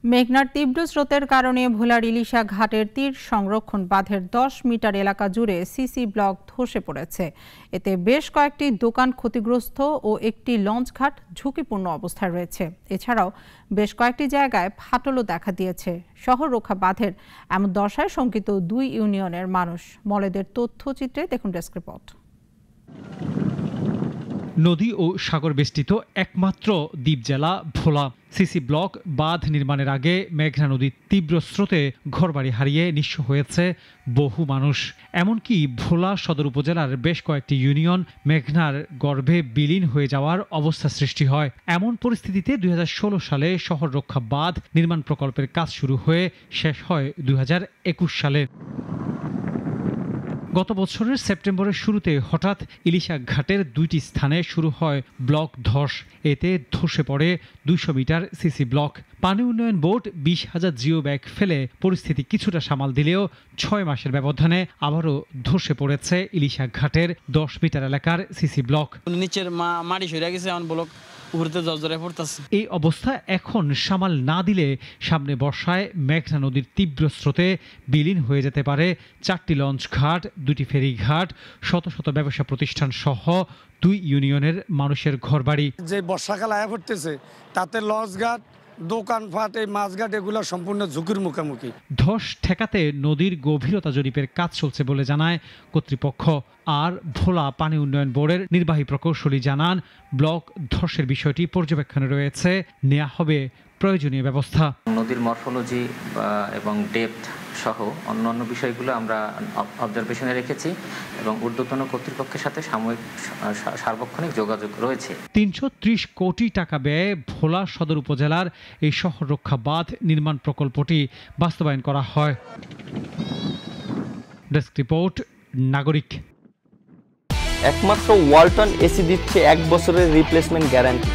মেঘনার তীব্র স্রোতের কারণে ভোলার ইলিশা ঘাটের তীর সংরক্ষণ বাঁধের 10 মিটার এলাকা জুড়ে সিসি ব্লক ধসে পড়েছে। এতে বেশ কয়েকটি দোকান ক্ষতিগ্রস্ত ও একটি লঞ্চ ঘাট ঝুঁকিপূর্ণ অবস্থায় রয়েছে। এছাড়াও বেশ কয়েকটি জায়গায় ফাটলও দেখা দিয়েছে। শহর রক্ষা বাঁধের এমন দশায় শঙ্কিত 2 ইউনিয়নের মানুষ। মলেদের তথ্যচিত্রে দেখুন ডেস্ক রিপোর্ট। নদী ও সাগর বেষ্টিত একমাত্র দ্বীপ জেলা ভোলা। সিসি ব্লক বাঁধ নির্মাণের আগে মেঘনা নদীর তীব্র স্রোতে ঘরবাড়ি হারিয়ে নিঃস্ব হয়েছে বহু মানুষ। এমনকি ভোলা সদর উপজেলার বেশ কয়েকটি ইউনিয়ন মেঘনার গর্ভে বিলীন হয়ে যাওয়ার অবস্থা সৃষ্টি হয়। এমন পরিস্থিতিতে 2016 সালে শহর রক্ষা বাঁধ নির্মাণ প্রকল্পের কাজ শুরু হয়ে শেষ হয় 2021 সালে। গত বছরের সেপ্টেম্বরের শুরুতে হঠাৎ ইলিশা ঘাটের 2টি স্থানে শুরু হয় ব্লক ধস। এতে ধসে পড়ে 200 মিটার সিসি ব্লক। পানি উন্নয়ন বোর্ড 20,000 জিও ব্যাগ ফেলে পরিস্থিতি কিছুটা সামাল দিলেও 6 মাসের ব্যবধানে আবারও ধসে পড়েছে ইলিশা ঘাটের 10 মিটার এলাকার সিসি ব্লক। নিচের মাটি সরে গেছে, এমন ব্লক এই অবস্থা এখন সামাল না দিলে সামনে বর্ষায় মেঘনা নদীর তীব্র স্রোতে বিলীন হয়ে যেতে পারে 4টি লঞ্চ ঘাট, 2টি ফেরি ঘাট, শত শত ব্যবসা প্রতিষ্ঠান সহ 2 ইউনিয়নের মানুষের ঘরবাড়ি। যে বর্ষাকাল আয়া পড়তেছে তাতে লঞ্চ ঘাট, দোকানপাট, এই মাছঘাট এগুলো সম্পূর্ণ ঝুঁকির মুখোমুখি। ধস ঠেকাতে নদীর গভীরতা জরিপের কাজ চলছে বলে জানায় কর্তৃপক্ষ। আর ভোলা পানি উন্নয়ন বোর্ডের নির্বাহী প্রকৌশলী জানান, ব্লক ধসের বিষয়টি পর্যবেক্ষণে রয়েছে, নেওয়া হবে প্রয়োজনীয় ব্যবস্থা। নদীর মরফোলজি এবং ডেপথ সহ অন্যান্য বিষয়গুলো আমরা অবজারভেশনে রেখেছি এবং ঊর্ধ্বতন কর্তৃপক্ষের সাথে সার্বক্ষণিক যোগাযোগ রয়েছে। 330 কোটি টাকা ব্যয়ে ভোলা সদর উপজেলার এই শহর রক্ষা বাঁধ নির্মাণ প্রকল্পটি বাস্তবায়ন করা হয়। ডেস্ক রিপোর্ট, নাগরিক। একমাত্র ওয়ালটন এসি দিচ্ছে 1 বছরের রিপ্লেসমেন্ট গ্যারান্টি।